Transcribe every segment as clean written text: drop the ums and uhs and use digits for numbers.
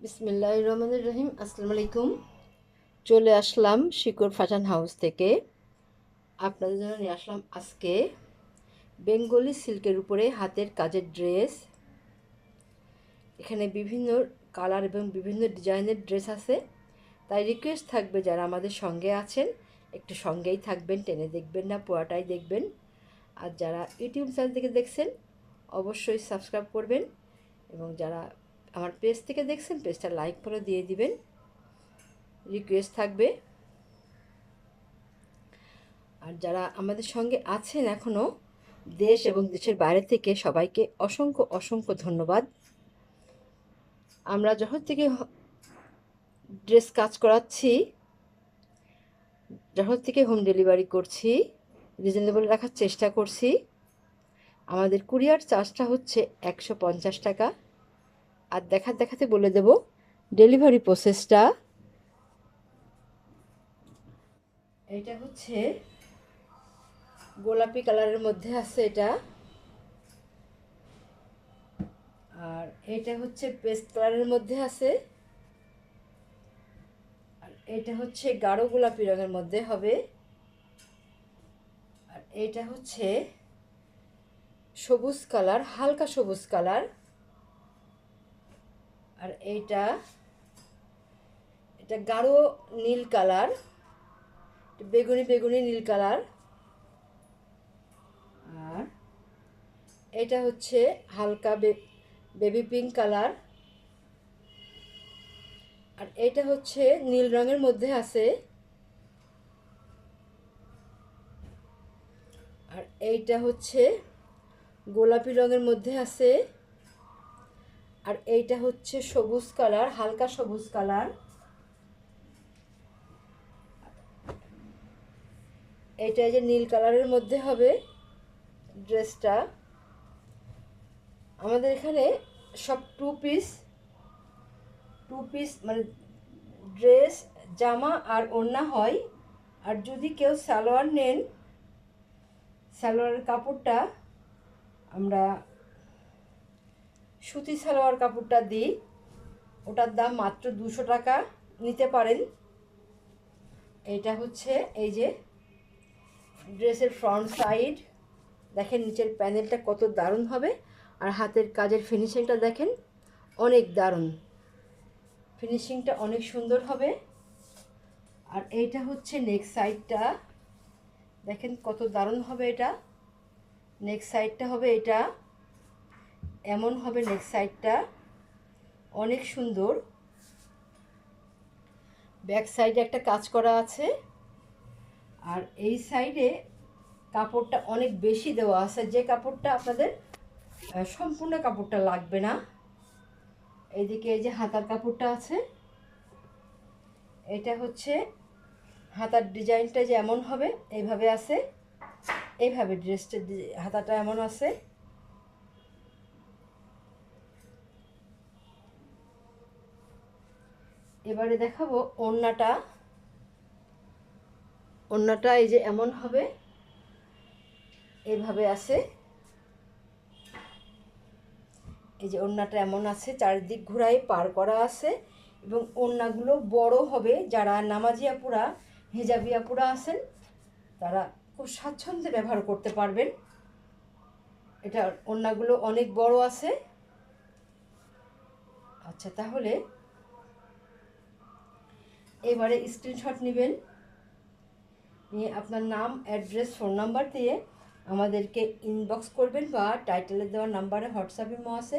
বিসমিল্লাহির রহমানির রহিম। আসসালামু আলাইকুম। চলে আসলাম শিকড় ফ্যাশন হাউস থেকে। আপনাদের জন্য নিয়ে আসলাম আজকে বেঙ্গলি সিল্কের উপরে হাতের কাজের ড্রেস। এখানে বিভিন্ন কালার এবং বিভিন্ন ডিজাইনের ড্রেস আছে। তাই রিকোয়েস্ট থাকবে, যারা আমাদের সঙ্গে আছেন একটু সঙ্গেই থাকবেন, টেনে দেখবেন না, পুরাটাই দেখবেন। আর যারা ইউটিউব চ্যানেল থেকে দেখছেন অবশ্যই সাবস্ক্রাইব করবেন, এবং যারা আমার পেজ থেকে দেখছেন পেজটা লাইক করে দিয়ে দিবেন, রিকোয়েস্ট থাকবে। আর যারা আমাদের সঙ্গে আছেন এখনও দেশ এবং দেশের বাইরে থেকে, সবাইকে অসংখ্য অসংখ্য ধন্যবাদ। আমরা যখন থেকে ড্রেস কাজ করাচ্ছি, যখন থেকে হোম ডেলিভারি করছি, রিজনেবল রাখার চেষ্টা করছি। আমাদের কুরিয়ার চার্জটা হচ্ছে 150 টাকা। আর দেখাতে বলে দেব ডেলিভারি প্রসেসটা। এটা হচ্ছে গোলাপি কালারের মধ্যে আছে এটা, আর এটা হচ্ছে পেস্ট কালারের মধ্যে আছে, আর এটা হচ্ছে গাঢ় গোলাপি রঙের মধ্যে হবে, আর এটা হচ্ছে সবুজ কালার, হালকা সবুজ কালার, আর এটা গাঢ় নীল কালার, বেগুনি বেগুনি নীল কালার, আর এটা হচ্ছে হালকা বেবি পিঙ্ক কালার, আর এটা হচ্ছে নীল রঙের মধ্যে আছে, আর এইটা হচ্ছে গোলাপি রঙের মধ্যে আছে, আর এইটা হচ্ছে সবুজ কালার, হালকা সবুজ কালার, এইটা যে নীল কালারের মধ্যে হবে ড্রেসটা। আমাদের এখানে সব টু পিস মানে ড্রেস, জামা আর ওড়না হয়। আর যদি কেউ সালোয়ার নেন, সালোয়ারের কাপড়টা আমরা সুতি সালোয়ার কাপড়টা দিই, ওটার দাম মাত্র 200 টাকা, নিতে পারেন। এটা হচ্ছে এই যে ড্রেসের ফ্রন্ট সাইড, দেখেন নিচের প্যানেলটা কত দারুণ হবে, আর হাতের কাজের ফিনিশিংটা দেখেন অনেক দারুণ, ফিনিশিংটা অনেক সুন্দর হবে। আর এইটা হচ্ছে নেক সাইডটা, দেখেন কত দারুণ হবে এটা। নেক সাইডটা হবে এটা, এমন হবে নেক সাইডটা, অনেক সুন্দর। ব্যাক সাইডে একটা কাজ করা আছে, আর এই সাইডে কাপড়টা অনেক বেশি দেওয়া আছে, যে কাপড়টা আপনাদের সম্পূর্ণ কাপড়টা লাগবে না। এইদিকে এই যে হাতার কাপড়টা আছে, এটা হচ্ছে হাতার ডিজাইনটা যে এমন হবে, এইভাবে আছে, এইভাবে ড্রেসটা হাতাটা এমন আছে। এবারে দেখাবো ওড়নাটা। ওড়নাটা এই যে এমন হবে, এইভাবে আছে, এই যে ওড়নাটা এমন আছে, চারিদিক ঘুরাই পার করা আছে, এবং ওড়নাগুলো বড় হবে। যারা নামাজি আপুরা, হিজাবি আপুরা আছেন, তারা খুব স্বাচ্ছন্দ্যে ব্যবহার করতে পারবেন। এটা ওড়নাগুলো অনেক বড় আছে। আচ্ছা, তাহলে এবারে স্ক্রিনশট নেবেন, নিয়ে আপনার নাম, অ্যাড্রেস, ফোন নাম্বার দিয়ে আমাদেরকে ইনবক্স করবেন, বা টাইটেলে দেওয়া নাম্বারে হোয়াটসঅ্যাপ ইমো আছে,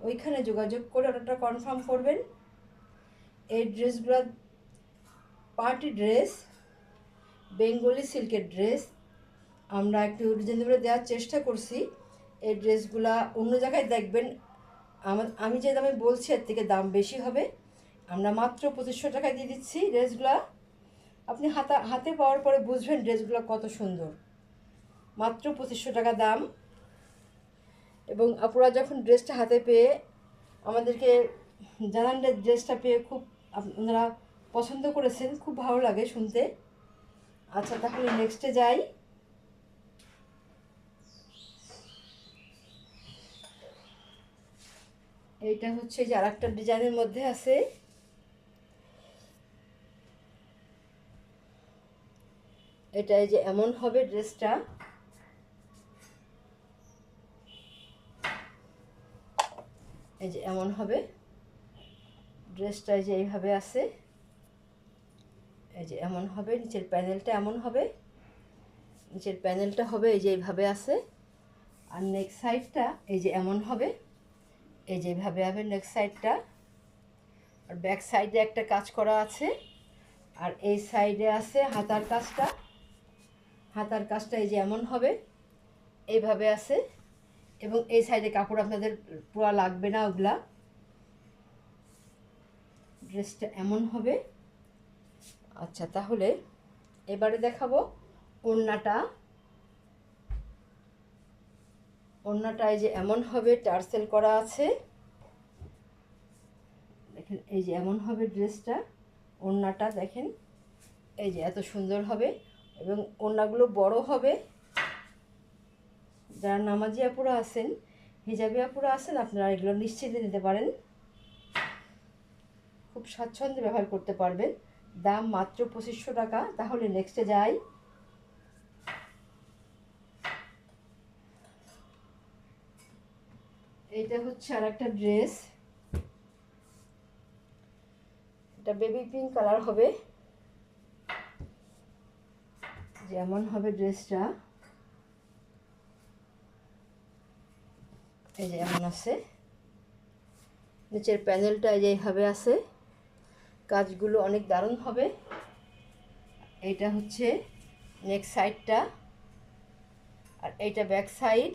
ওইখানে যোগাযোগ করে অর্ডারটা কনফার্ম করবেন। এই ড্রেসগুলো পার্টি ড্রেস, বেঙ্গলি সিল্কের ড্রেস, আমরা একটু রিজনেবলে দেওয়ার চেষ্টা করছি। এই ড্রেসগুলা অন্য জায়গায় দেখবেন আমি যে দামে বলছি এর থেকে দাম বেশি হবে। আমরা মাত্র 2500 টাকায় দিয়ে দিচ্ছি ড্রেসগুলা। আপনি হাতে পাওয়ার পরে বুঝবেন ড্রেসগুলো কত সুন্দর। মাত্র 2500 টাকা দাম। এবং আপুরা যখন ড্রেসটা হাতে পেয়ে আমাদেরকে জানান, ড্রেসটা পেয়ে খুব আপনারা পছন্দ করেছেন, খুব ভালো লাগে শুনতে। আচ্ছা, তাহলে নেক্সটে যাই। এইটা হচ্ছে যে আরেকটা ডিজাইনের মধ্যে আছে। এটা এই যে এমন হবে ড্রেসটা, এই যে এমন হবে ড্রেসটা, এই যে এইভাবে আছে, এই যে এমন হবে। নিচের প্যানেলটা এমন হবে, নিচের প্যানেলটা হবে এই যে এইভাবে আছে। আর নেক্সট সাইডটা এই যে এমন হবে, এই যে এইভাবে হবে নেক্সট সাইডটা। আর ব্যাক সাইডে একটা কাজ করা আছে, আর এই সাইডে আছে হাতার কাজটা। হাতার কাজটা এই যে এমন হবে, এইভাবে আছে। এবং এই সাইডে কাপড় আপনাদের পুরো লাগবে না, ওগুলা। ড্রেসটা এমন হবে। আচ্ছা, তাহলে এবারে দেখাবো ওড়নাটা। ওড়নাটা এই যে এমন হবে, টার্সেল করা আছে, দেখেন এই যে এমন হবে ড্রেসটা। ওড়নাটা দেখেন এই যে এত সুন্দর হবে, এবং ওড়নাগুলো বড় হবে। যারা নামাজি আপুরা আছেন, হিজাবি আপুরা আছেন, আপনারা এগুলো নিশ্চিন্তে নিতে পারেন, খুব স্বাচ্ছন্দ্যে ব্যবহার করতে পারবেন। দাম মাত্র 2500 টাকা। তাহলে নেক্সটে যাই। এইটা হচ্ছে আর একটা ড্রেস, এটা বেবি পিঙ্ক কালার হবে, যেমন হবে ড্রেসটা, এই যে এমন আছে। নিচের প্যানেলটা এই যে এইভাবে আছে, কাজগুলো অনেক দারুণ হবে। এইটা হচ্ছে নেক্সট সাইডটা, আর এইটা ব্যাক সাইড।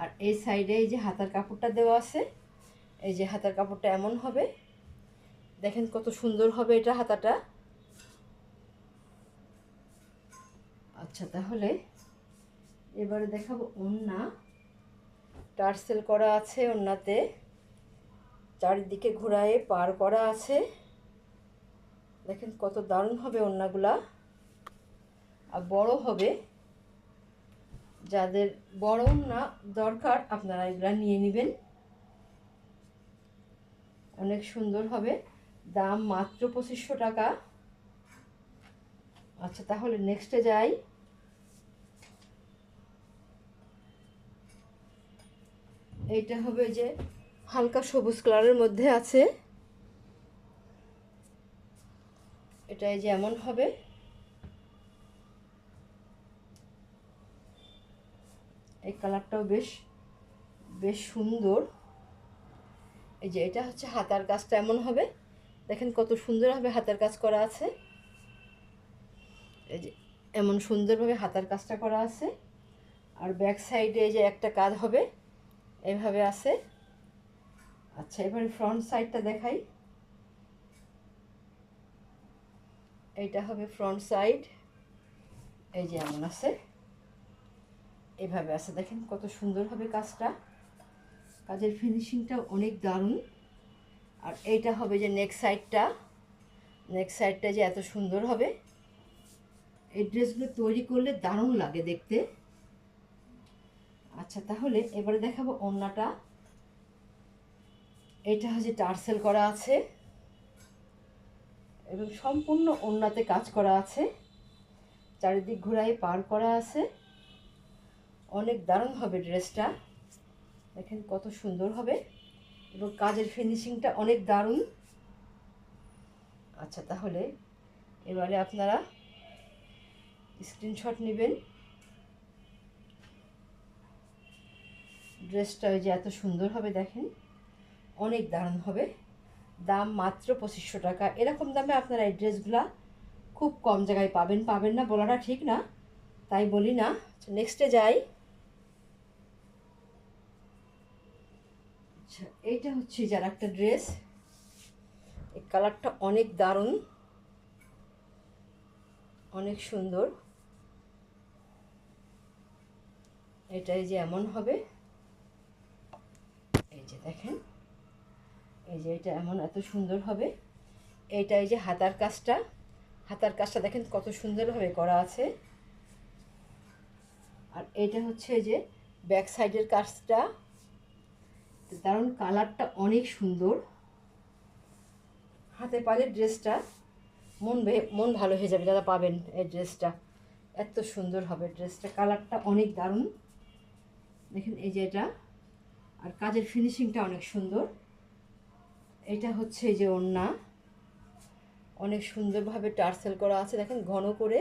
আর এই সাইডে এই যে হাতার কাপড়টা দেওয়া আছে, এই যে হাতার কাপড়টা এমন হবে, দেখেন কত সুন্দর হবে এটা হাতাটা। আচ্ছা, তাহলে এবারে দেখাবো ওড়না। টার্সেল করা আছে ওড়নাতে, চারিদিকে ঘোরায় পার করা আছে, দেখেন কত দারুণ হবে ওড়নাগুলা। আর বড় হবে, যাদের বড় ওড়না দরকার আপনারা এগুলা নিয়ে নেবেন, অনেক সুন্দর হবে। দাম মাত্র 2500 টাকা। আচ্ছা, তাহলে নেক্সটে যাই। এইটা হবে যে হালকা সবুজ কালারের মধ্যে আছে, এটা এই যে এমন হবে, এই কালারটাও বেশ বেশ সুন্দর। এই যে এটা হচ্ছে হাতার কাজটা এমন হবে, দেখেন কত সুন্দরভাবে হাতার কাজ করা আছে, এই যে এমন সুন্দরভাবে হাতার কাজটা করা আছে। আর ব্যাক সাইডে এই যে একটা কাজ হবে, এইভাবে আছে। আচ্ছা, এবারে ফ্রন্ট সাইডটা দেখাই। এইটা হবে ফ্রন্ট সাইড, এই যে এমন আছে, এভাবে আছে, দেখেন কত সুন্দর হবে কাজটা, কাজের ফিনিশিংটা অনেক দারুণ। আর এইটা হবে যে নেক্সট সাইডটা, নেক্সট সাইডটা যে এত সুন্দর হবে, এই ড্রেসগুলো তৈরি করলে দারুণ লাগে দেখতে। আচ্ছা, তাহলে এবারে দেখাবো ওড়নাটা। এটা হচ্ছে টার্সেল করা আছে, এবং সম্পূর্ণ ওড়নাতে কাজ করা আছে, চারিদিক ঘোরায় পার করা আছে, অনেক দারুণ হবে ড্রেসটা, দেখেন কত সুন্দর হবে, এবং কাজের ফিনিশিংটা অনেক দারুণ। আচ্ছা, তাহলে এবারে আপনারা স্ক্রিনশট নেবেন। ড্রেসটা ওই যে এত সুন্দর হবে, দেখেন অনেক দারুণ হবে। দাম মাত্র 2500 টাকা। এরকম দামে আপনারা এই ড্রেসগুলা খুব কম জায়গায় পাবেন, পাবেন না বলাটা ঠিক না, তাই বলি না। নেক্সটে যাই। আচ্ছা, এইটা হচ্ছে যার একটা ড্রেস, এই কালারটা অনেক দারুণ, অনেক সুন্দর। এটাই যে এমন হবে, এই যে দেখেন, এই যে এটা এমন এত সুন্দর হবে। এইটা এই যে হাতার কাজটা, হাতার কাজটা দেখেন কত সুন্দরভাবে করা আছে। আর এটা হচ্ছে যে ব্যাক সাইডের কাজটা, দারুণ, কালারটা অনেক সুন্দর। হাতে পালে ড্রেসটা মন ভালো হয়ে যাবে যারা পাবেন এই ড্রেসটা। এত সুন্দর হবে ড্রেসটা, কালারটা অনেক দারুণ। দেখেন এই যে এটা, আর কাজের ফিনিশিংটা অনেক সুন্দর। এটা হচ্ছে এই যে ওড়না, অনেক সুন্দরভাবে টার্সেল করা আছে দেখেন, ঘন করে।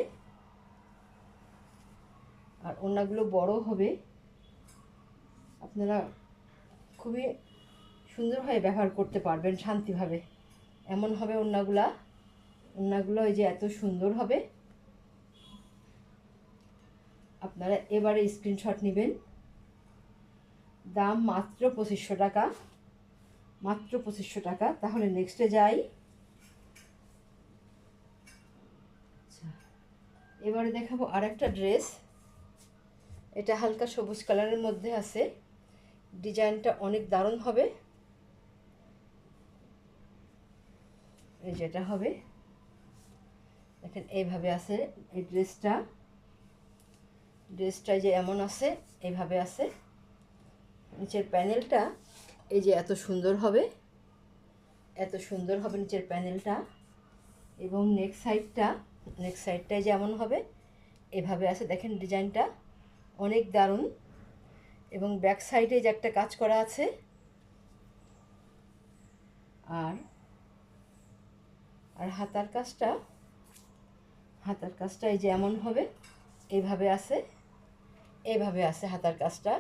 আর ওড়নাগুলো বড় হবে, আপনারা খুবই সুন্দরভাবে ব্যবহার করতে পারবেন শান্তিভাবে। এমন হবে ওড়নাগুলো এই যে এত সুন্দর হবে। আপনারা এবারে স্ক্রিনশট নেবেন। দাম মাত্র 2500 টাকা, মাত্র 2500 টাকা। তাহলে নেক্সটে যাই। আচ্ছা, এবারে দেখাবো আর একটা ড্রেস। এটা হালকা সবুজ কালারের মধ্যে আছে, ডিজাইনটা অনেক দারুণ হবে। এই যেটা হবে দেখেন এইভাবে আছে এই ড্রেসটা যে এমন আছে, এইভাবে আছে। নিচের প্যানেলটা এই যে এত সুন্দর হবে, এত সুন্দর হবে নিচের প্যানেলটা। এবং নেক সাইডটা যেমন হবে এভাবে আছে দেখেন, ডিজাইনটা অনেক দারুণ। এবং ব্যাক সাইডে যে একটা কাজ করা আছে, আর হাতার কাজটা এই যে এমন হবে, এইভাবে আছে হাতার কাজটা।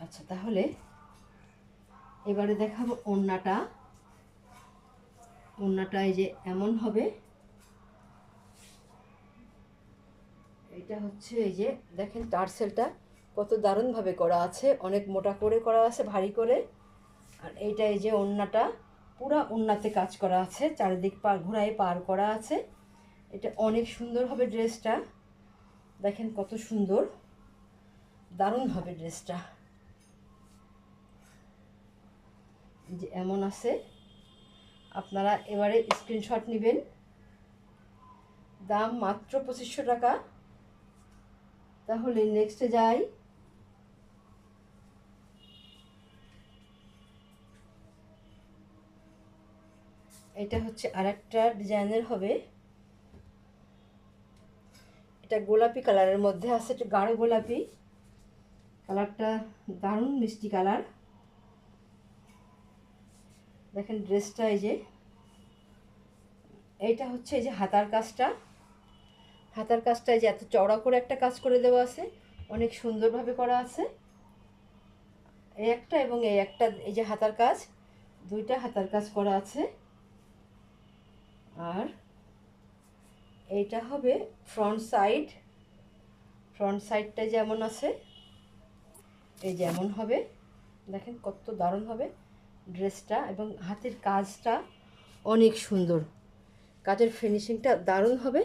আচ্ছা, তাহলে এবারে দেখাবো ওড়নাটা এই যে এমন হবে। এটা হচ্ছে এই যে দেখেন টার্সেলটা কত দারুণভাবে করা আছে, অনেক মোটা করে করা আছে, ভারী করে। আর এইটা এই যে ওড়নাটা পুরা ওড়নাতে কাজ করা আছে, চারিদিক ঘোড়ায় পার করা আছে। এটা অনেক সুন্দর হবে ড্রেসটা, দেখেন কত সুন্দর, দারুণ হবে ড্রেসটা। যে এমন আছে, আপনারা এবারে স্ক্রিনশট নেবেন। দাম মাত্র 2500 টাকা। তাহলে নেক্সটে যাই। এটা হচ্ছে আরেকটা ডিজাইনের হবে। এটা গোলাপি কালারের মধ্যে আছে, একটু গাঢ় গোলাপি কালারটা, দারুণ মিষ্টি কালার। দেখেন ড্রেসটা এই যে এইটা হচ্ছে এই যে হাতার কাজটা এই যে এত চওড়া করে একটা কাজ করে দেওয়া আছে, অনেক সুন্দরভাবে করা আছে। এই একটা এবং এই একটা, এই যে হাতার কাজ, দুইটা হাতার কাজ করা আছে। আর এইটা হবে ফ্রন্ট সাইডটা যেমন আছে এই যেমন হবে, দেখেন কত দারুণ হবে ড্রেসটা। এবং হাতের কাজটা অনেক সুন্দর, কাজের ফিনিশিংটা দারুণ হবে।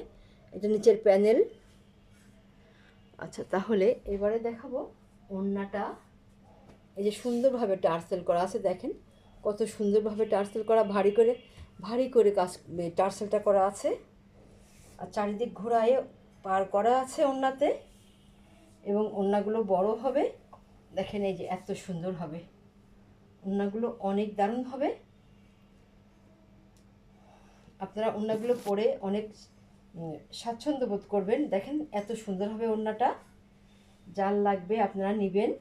এটা নিচের প্যানেল। আচ্ছা, তাহলে এবারে দেখাবো ওড়নাটা। এই যে সুন্দরভাবে টার্সেল করা আছে, দেখেন কত সুন্দরভাবে টার্সেল করা, ভারী করে কাজ টার্সেলটা করা আছে। আর চারিদিক ঘোরায় পার করা আছে ওড়নাতে। এবং ওড়নাগুলো বড় হবে, দেখেন এই যে এত সুন্দর হবে ওড়নাগুলো, অনেক দারুণ হবে। আপনারা ওড়নাগুলো পরে অনেক স্বাচ্ছন্দ্য বোধ করবেন। দেখেন এত সুন্দর হবে ওড়নাটা, যার লাগবে আপনারা নেবেন।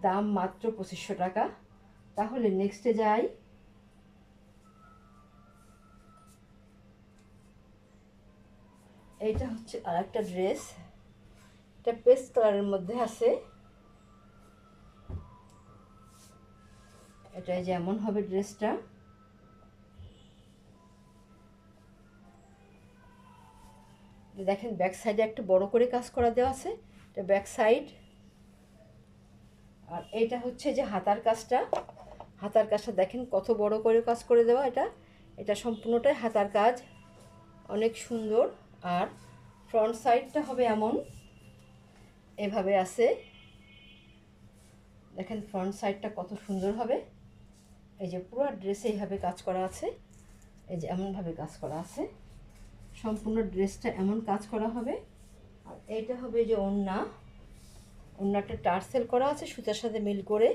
দাম মাত্র 2500 টাকা। তাহলে নেক্সটে যাই। এইটা হচ্ছে আরেকটা ড্রেস, এটা পেস্ট কালারের মধ্যে আছে। এটা যেমন হবে ড্রেসটা, দেখেন ব্যাক সাইডে একটু বড় করে কাজ করা দেওয়া আছে, এটা ব্যাক সাইড। আর এইটা হচ্ছে যে হাতার কাজটা দেখেন কত বড় করে কাজ করে দেওয়া। এটা সম্পূর্ণটাই হাতার কাজ, অনেক সুন্দর। আর ফ্রন্ট সাইডটা হবে এমন, এভাবে আছে, দেখেন ফ্রন্ট সাইডটা কত সুন্দর হবে। এই যে পুরো ড্রেসে এইভাবে কাজ করা আছে, এই যে এমনভাবে কাজ করা আছে, সম্পূর্ণ ড্রেসটা এমন কাজ করা হবে। আর এইটা হবে যে ওড়নাটা টার্সেল করা আছে সুতার সাথে মিল করে।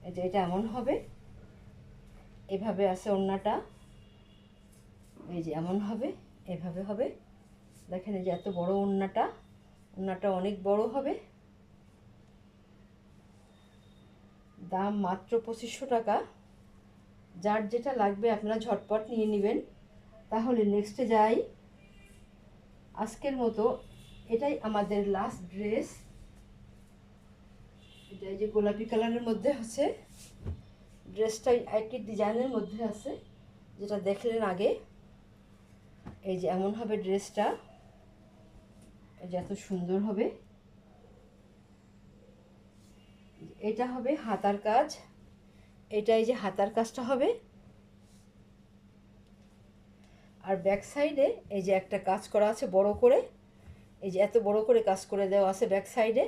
এই যে এটা এমন হবে, এভাবে আছে ওড়নাটা, এই যে এমন হবে, এভাবে হবে। দেখেন এই যে এত বড় ওড়নাটা অনেক বড় হবে। দাম মাত্র 2500 টাকা। যার যেটা লাগবে আপনারা ঝটপট নিয়ে নেবেন। তাহলে নেক্সটে যাই। আজকের মতো এটাই আমাদের লাস্ট ড্রেস। এটা এই যে গোলাপি কালারের মধ্যে আছে ড্রেসটা, একটি ডিজাইনের মধ্যে আছে যেটা দেখলেন আগে। এই যে এমন হবে ড্রেসটা, এই যে এত সুন্দর হবে। এটা হবে হাতার কাজ, এটাই যে হাতার কাজটা হবে। আর ব্যাক সাইডে এই যে একটা কাজ করা আছে বড় করে, এই যে এত বড় করে কাজ করে দেওয়া আছে ব্যাক সাইডে।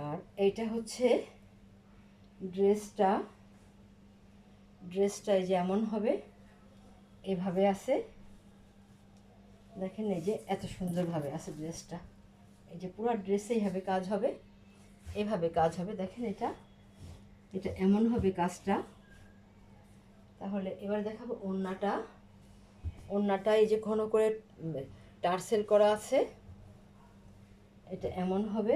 আর এইটা হচ্ছে ড্রেসটা এই যে এমন হবে, এভাবে আছে। দেখেন এই যে এত সুন্দরভাবে আছে ড্রেসটা। এই যে পুরো ড্রেসে এইভাবে কাজ হবে, এভাবে কাজ হবে। দেখেন এটা এমন হবে কাজটা। তাহলে এবার দেখাবো ওড়নাটা এই যে ঘন করে টার্সেল করা আছে, এটা এমন হবে।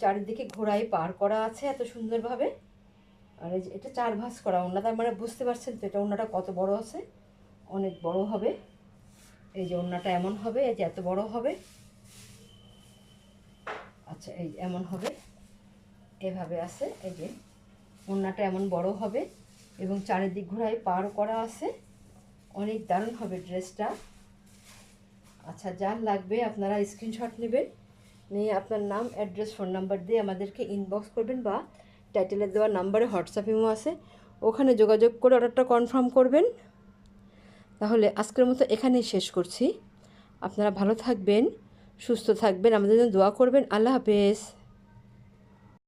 চারিদিকে ঘোড়ায় পার করা আছে এত সুন্দরভাবে। আর এই যে এটা 4 ভাঁজ করা ওড়না, তার মানে বুঝতে পারছেন তো এটা ওড়নাটা কত বড় আছে, অনেক বড় হবে। এই যে ওড়নাটা এমন হবে, এই যে এত বড় হবে। আচ্ছা এই এমন হবে, এভাবে আছে। এই যে ওড়নাটা এমন বড় হবে এবং চারিদিক ঘোড়ায় পার করা আছে, অনেক দারুণ হবে ড্রেসটা। আচ্ছা যার লাগবে আপনারা স্ক্রিনশট নেবেন, নিয়ে আপনার নাম, অ্যাড্রেস, ফোন নাম্বার দিয়ে আমাদেরকে ইনবক্স করবেন বা টাইটেলে দেওয়া নাম্বারে হোয়াটসঅ্যাপ ইমো আছে, ওখানে যোগাযোগ করে অর্ডারটা কনফার্ম করবেন। তাহলে আজকের মতো এখানেই শেষ করছি। আপনারা ভালো থাকবেন, সুস্থ থাকবেন, আমাদের জন্য দোয়া করবেন। আল্লাহ হাফেজ।